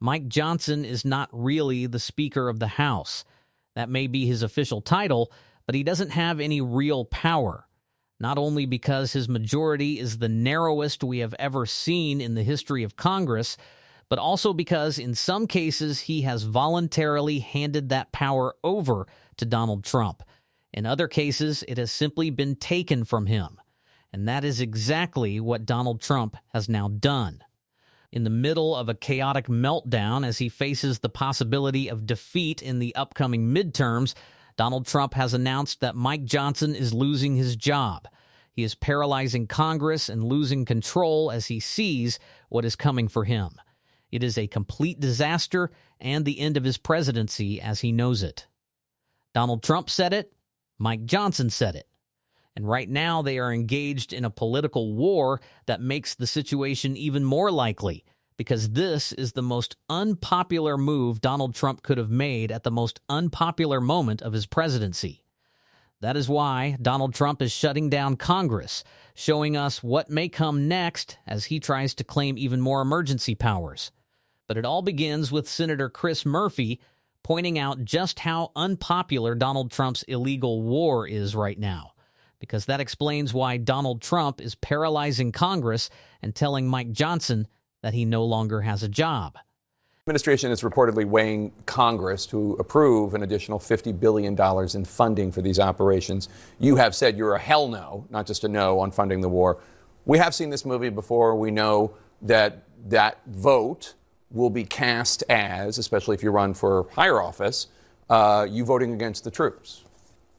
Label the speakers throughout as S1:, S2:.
S1: Mike Johnson is not really the Speaker of the House. That may be his official title, but he doesn't have any real power. Not only because his majority is the narrowest we have ever seen in the history of Congress, but also because in some cases he has voluntarily handed that power over to Donald Trump. In other cases, it has simply been taken from him. And that is exactly what Donald Trump has now done. In the middle of a chaotic meltdown as he faces the possibility of defeat in the upcoming midterms, Donald Trump has announced that Mike Johnson is losing his job. He is paralyzing Congress and losing control as he sees what is coming for him. It is a complete disaster and the end of his presidency as he knows it. Donald Trump said it. Mike Johnson said it. And right now they are engaged in a political war that makes the situation even more likely, because this is the most unpopular move Donald Trump could have made at the most unpopular moment of his presidency. That is why Donald Trump is shutting down Congress, showing us what may come next as he tries to claim even more emergency powers. But it all begins with Senator Chris Murphy pointing out just how unpopular Donald Trump's illegal war is right now, because that explains why Donald Trump is paralyzing Congress and telling Mike Johnson that he no longer has a job.
S2: The administration is reportedly weighing Congress to approve an additional $50 billion in funding for these operations. You have said you're a hell no, not just a no, on funding the war. We have seen this movie before. We know that that vote will be cast as, especially if you run for higher office, you voting against the troops.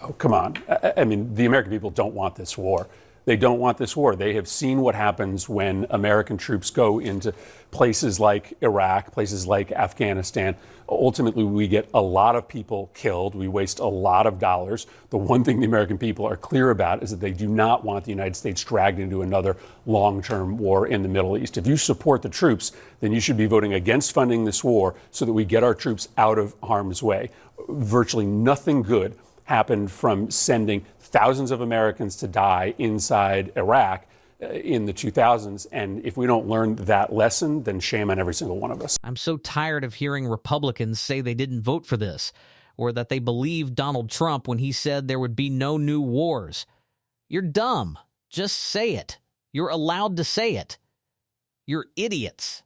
S3: Oh, come on. I mean, the American people don't want this war. They don't want this war. They have seen what happens when American troops go into places like Iraq, places like Afghanistan. Ultimately, we get a lot of people killed. We waste a lot of dollars. The one thing the American people are clear about is that they do not want the United States dragged into another long-term war in the Middle East. If you support the troops, then you should be voting against funding this war so that we get our troops out of harm's way. Virtually nothing good happened from sending thousands of Americans to die inside Iraq in the 2000s. And if we don't learn that lesson, then shame on every single one of us.
S1: I'm so tired of hearing Republicans say they didn't vote for this, or that they believed Donald Trump when he said there would be no new wars. You're dumb. Just say it. You're allowed to say it. You're idiots.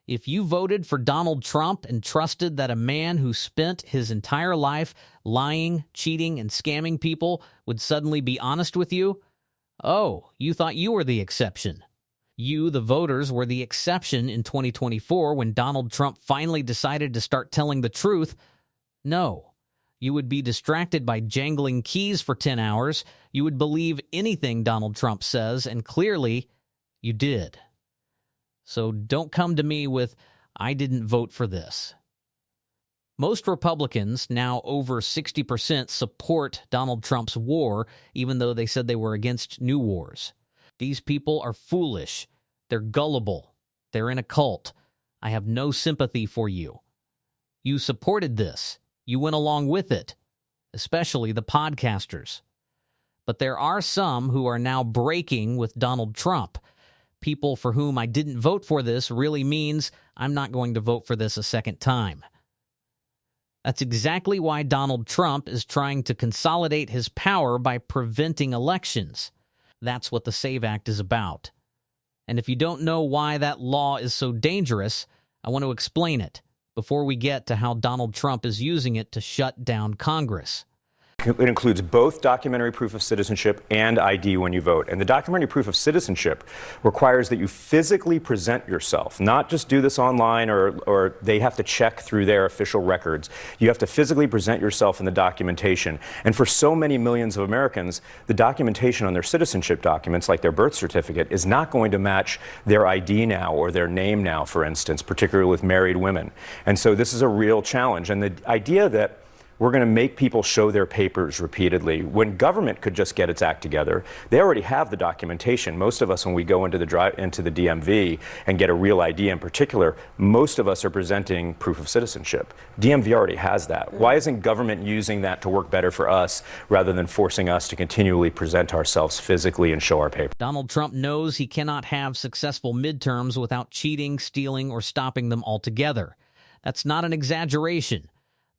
S1: If you voted for Donald Trump and trusted that a man who spent his entire life lying, cheating, and scamming people would suddenly be honest with you, oh, you thought you were the exception. You, the voters, were the exception in 2024 when Donald Trump finally decided to start telling the truth. No. You would be distracted by jangling keys for 10 hours. You would believe anything Donald Trump says, and clearly, you did. So don't come to me with, I didn't vote for this. Most Republicans, now over 60%, support Donald Trump's war, even though they said they were against new wars. These people are foolish. They're gullible. They're in a cult. I have no sympathy for you. You supported this. You went along with it, especially the podcasters. But there are some who are now breaking with Donald Trump. People for whom I didn't vote for this really means I'm not going to vote for this a second time. That's exactly why Donald Trump is trying to consolidate his power by preventing elections. That's what the SAVE Act is about. And if you don't know why that law is so dangerous, I want to explain it before we get to how Donald Trump is using it to shut down Congress.
S4: It includes both documentary proof of citizenship and ID when you vote. And the documentary proof of citizenship requires that you physically present yourself, not just do this online or they have to check through their official records. You have to physically present yourself in the documentation. And for so many millions of Americans, the documentation on their citizenship documents, like their birth certificate, is not going to match their ID now or their name now, for instance, particularly with married women. And so this is a real challenge. And the idea that we're going to make people show their papers repeatedly. When government could just get its act together, they already have the documentation. Most of us, when we go into the DMV and get a real ID in particular, most of us are presenting proof of citizenship. DMV already has that. Why isn't government using that to work better for us rather than forcing us to continually present ourselves physically and show our papers?
S1: Donald Trump knows he cannot have successful midterms without cheating, stealing, or stopping them altogether. That's not an exaggeration.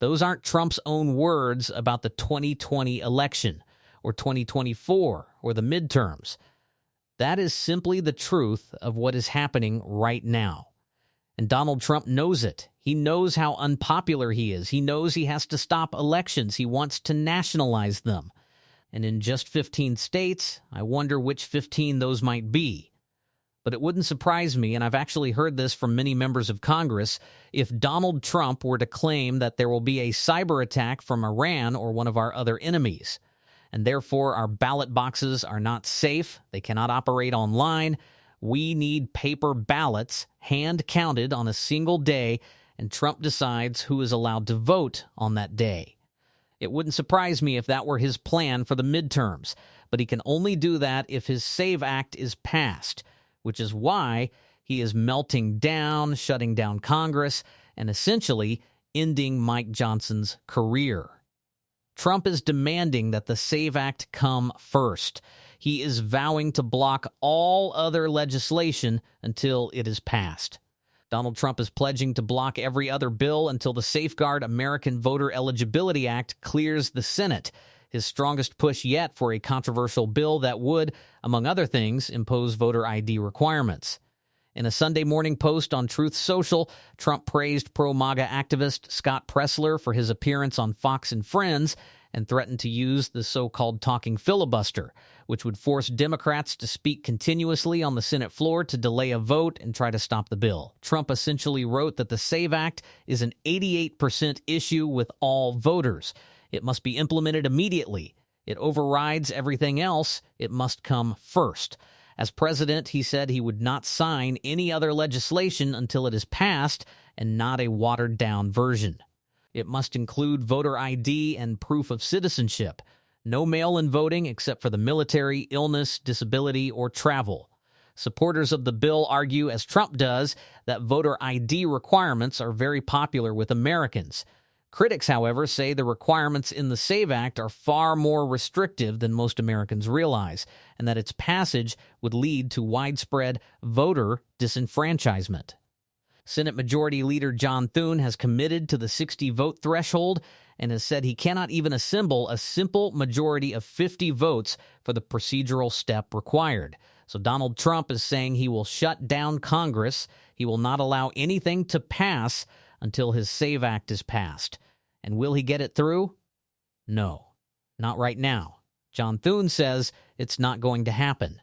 S1: Those aren't Trump's own words about the 2020 election or 2024 or the midterms. That is simply the truth of what is happening right now. And Donald Trump knows it. He knows how unpopular he is. He knows he has to stop elections. He wants to nationalize them. And in just 15 states, I wonder which 15 those might be. But it wouldn't surprise me, and I've actually heard this from many members of Congress, if Donald Trump were to claim that there will be a cyber attack from Iran or one of our other enemies, and therefore our ballot boxes are not safe, they cannot operate online, we need paper ballots hand-counted on a single day, and Trump decides who is allowed to vote on that day. It wouldn't surprise me if that were his plan for the midterms, but he can only do that if his SAVE Act is passed, which is why he is melting down, shutting down Congress, and essentially ending Mike Johnson's career. Trump is demanding that the SAVE Act come first. He is vowing to block all other legislation until it is passed. Donald Trump is pledging to block every other bill until the Safeguard American Voter Eligibility Act clears the Senate, his strongest push yet for a controversial bill that would, among other things, impose voter ID requirements. In a Sunday morning post on Truth Social, Trump praised pro-MAGA activist Scott Pressler for his appearance on Fox and Friends and threatened to use the so-called talking filibuster, which would force Democrats to speak continuously on the Senate floor to delay a vote and try to stop the bill. Trump essentially wrote that the SAVE Act is an 88% issue with all voters. It must be implemented immediately. It overrides everything else. It must come first. As president, he said he would not sign any other legislation until it is passed and not a watered-down version. It must include voter ID and proof of citizenship. No mail-in voting except for the military, illness, disability, or travel. Supporters of the bill argue, as Trump does, that voter ID requirements are very popular with Americans. Critics, however, say the requirements in the SAVE Act are far more restrictive than most Americans realize, and that its passage would lead to widespread voter disenfranchisement. Senate Majority Leader John Thune has committed to the 60-vote threshold and has said he cannot even assemble a simple majority of 50 votes for the procedural step required. So Donald Trump is saying he will shut down Congress. He will not allow anything to pass until his SAVE Act is passed. And will he get it through? No, not right now. John Thune says it's not going to happen.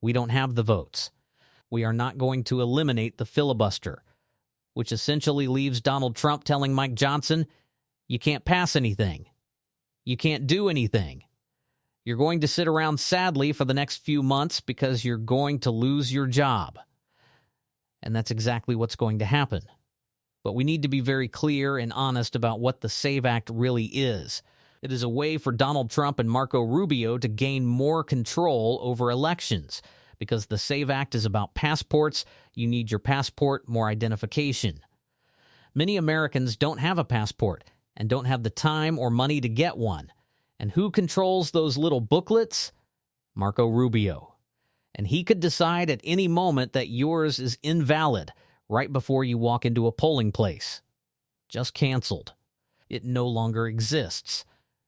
S1: We don't have the votes. We are not going to eliminate the filibuster, which essentially leaves Donald Trump telling Mike Johnson, you can't pass anything. You can't do anything. You're going to sit around sadly for the next few months because you're going to lose your job. And that's exactly what's going to happen. But we need to be very clear and honest about what the SAVE Act really is. It is a way for Donald Trump and Marco Rubio to gain more control over elections. Because the SAVE Act is about passports, you need your passport, more identification. Many Americans don't have a passport and don't have the time or money to get one. And who controls those little booklets? Marco Rubio. And he could decide at any moment that yours is invalid right before you walk into a polling place. Just canceled. It no longer exists.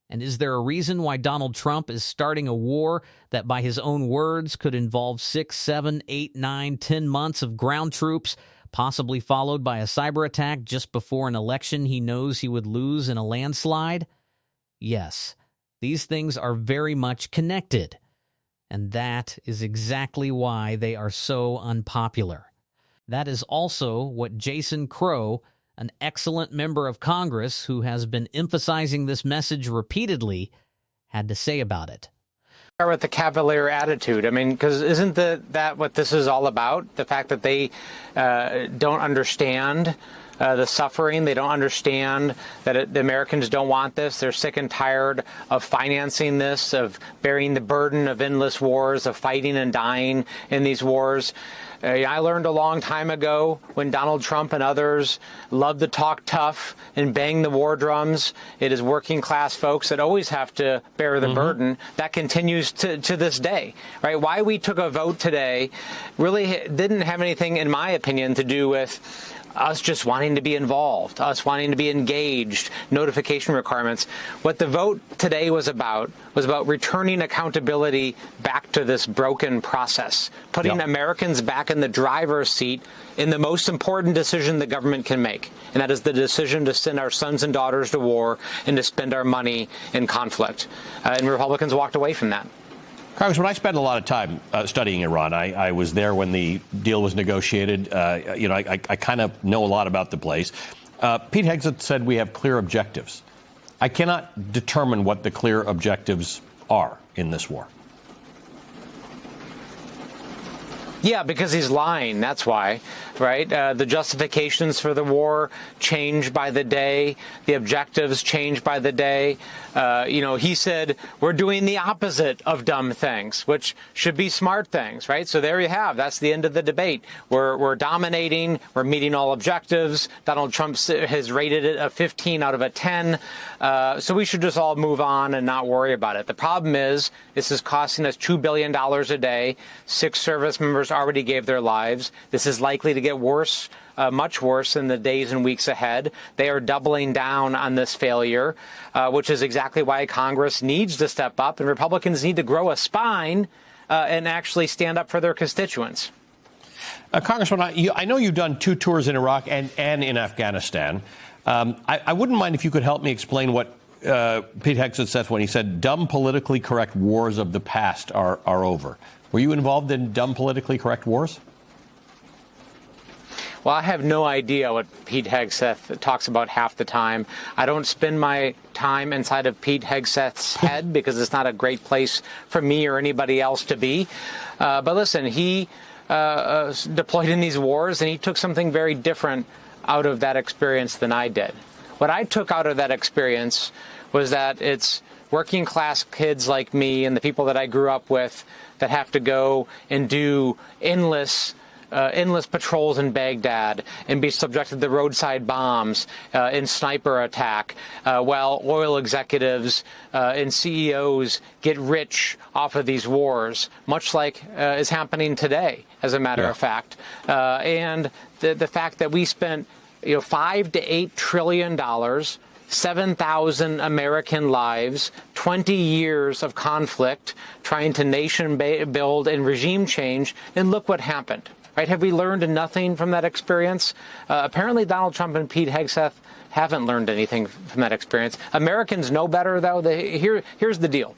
S1: And is there a reason why Donald Trump is starting a war that, by his own words, could involve 6, 7, 8, 9, 10 months of ground troops, possibly followed by a cyber attack just before an election he knows he would lose in a landslide? Yes, these things are very much connected. And that is exactly why they are so unpopular. That is also what Jason Crow, an excellent member of Congress who has been emphasizing this message repeatedly, had to say about it.
S5: With the cavalier attitude. I mean, because isn't that what this is all about? The fact that they don't understand the suffering. They don't understand that the Americans don't want this. They're sick and tired of financing this, of bearing the burden of endless wars, of fighting and dying in these wars. I learned a long time ago when Donald Trump and others love to talk tough and bang the war drums. It is working class folks that always have to bear the burden. That continues to this day, right? Why we took a vote today really didn't have anything, in my opinion, to do with us just wanting to be involved, us wanting to be engaged, notification requirements. What the vote today was about returning accountability back to this broken process, putting Americans back in the driver's seat in the most important decision the government can make, and that is the decision to send our sons and daughters to war and to spend our money in conflict. And Republicans walked away from that.
S6: Congressman, I spent a lot of time studying Iran. I was there when the deal was negotiated. I kind of know a lot about the place. Pete Hegseth said we have clear objectives. I cannot determine what the clear objectives are in this war.
S5: Yeah, because he's lying. That's why, right? The justifications for the war change by the day. The objectives change by the day. He said we're doing the opposite of dumb things, which should be smart things, right? So there you have. That's the end of the debate. We're dominating. We're meeting all objectives. Donald Trump has rated it a 15 out of a 10. So we should just all move on and not worry about it. The problem is this is costing us $2 billion a day. 6 service members already gave their lives. This is likely to get worse, much worse in the days and weeks ahead. They are doubling down on this failure, which is exactly why Congress needs to step up and Republicans need to grow a spine and actually stand up for their constituents.
S6: Congressman, I know you've done 2 tours in Iraq and in Afghanistan. I wouldn't mind if you could help me explain what Pete Hegseth said when he said dumb politically correct wars of the past are over. Were you involved in dumb politically correct wars?
S5: Well, I have no idea what Pete Hegseth talks about half the time. I don't spend my time inside of Pete Hegseth's head because it's not a great place for me or anybody else to be. But listen, he deployed in these wars, and he took something very different out of that experience than I did. What I took out of that experience was that it's working class kids like me and the people that I grew up with that have to go and do endless patrols in Baghdad and be subjected to roadside bombs and sniper attack, while oil executives and CEOs get rich off of these wars, much like is happening today, as a matter of fact. And the fact that we spent $5 to $8 trillion, 7,000 American lives, 20 years of conflict, trying to nation build and regime change, and look what happened. Right? Have we learned nothing from that experience? Apparently Donald Trump and Pete Hegseth haven't learned anything from that experience. Americans know better, though. Here's the deal.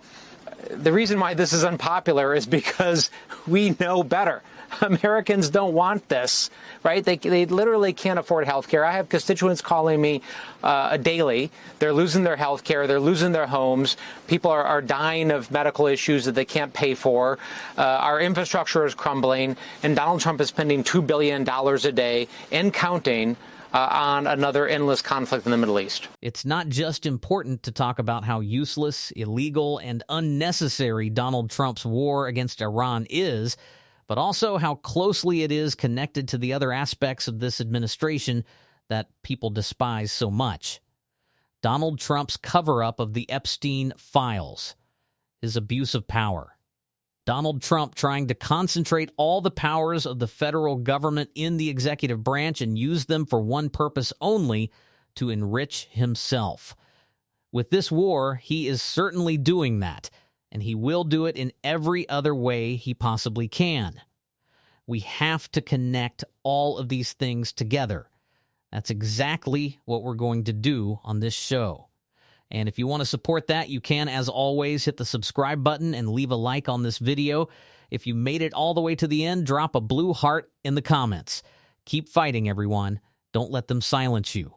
S5: The reason why this is unpopular is because we know better. Americans don't want this, right? They literally can't afford health care. I have constituents calling me daily. They're losing their health care. They're losing their homes. People are dying of medical issues that they can't pay for. Our infrastructure is crumbling, and Donald Trump is spending $2 billion a day and counting on another endless conflict in the Middle East.
S1: It's not just important to talk about how useless, illegal, and unnecessary Donald Trump's war against Iran is, but also how closely it is connected to the other aspects of this administration that people despise so much. Donald Trump's cover-up of the Epstein files, his abuse of power. Donald Trump trying to concentrate all the powers of the federal government in the executive branch and use them for one purpose only, to enrich himself. With this war, he is certainly doing that, and he will do it in every other way he possibly can. We have to connect all of these things together. That's exactly what we're going to do on this show. And if you want to support that, you can, as always, hit the subscribe button and leave a like on this video. If you made it all the way to the end, drop a blue heart in the comments. Keep fighting, everyone. Don't let them silence you.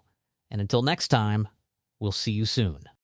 S1: And until next time, we'll see you soon.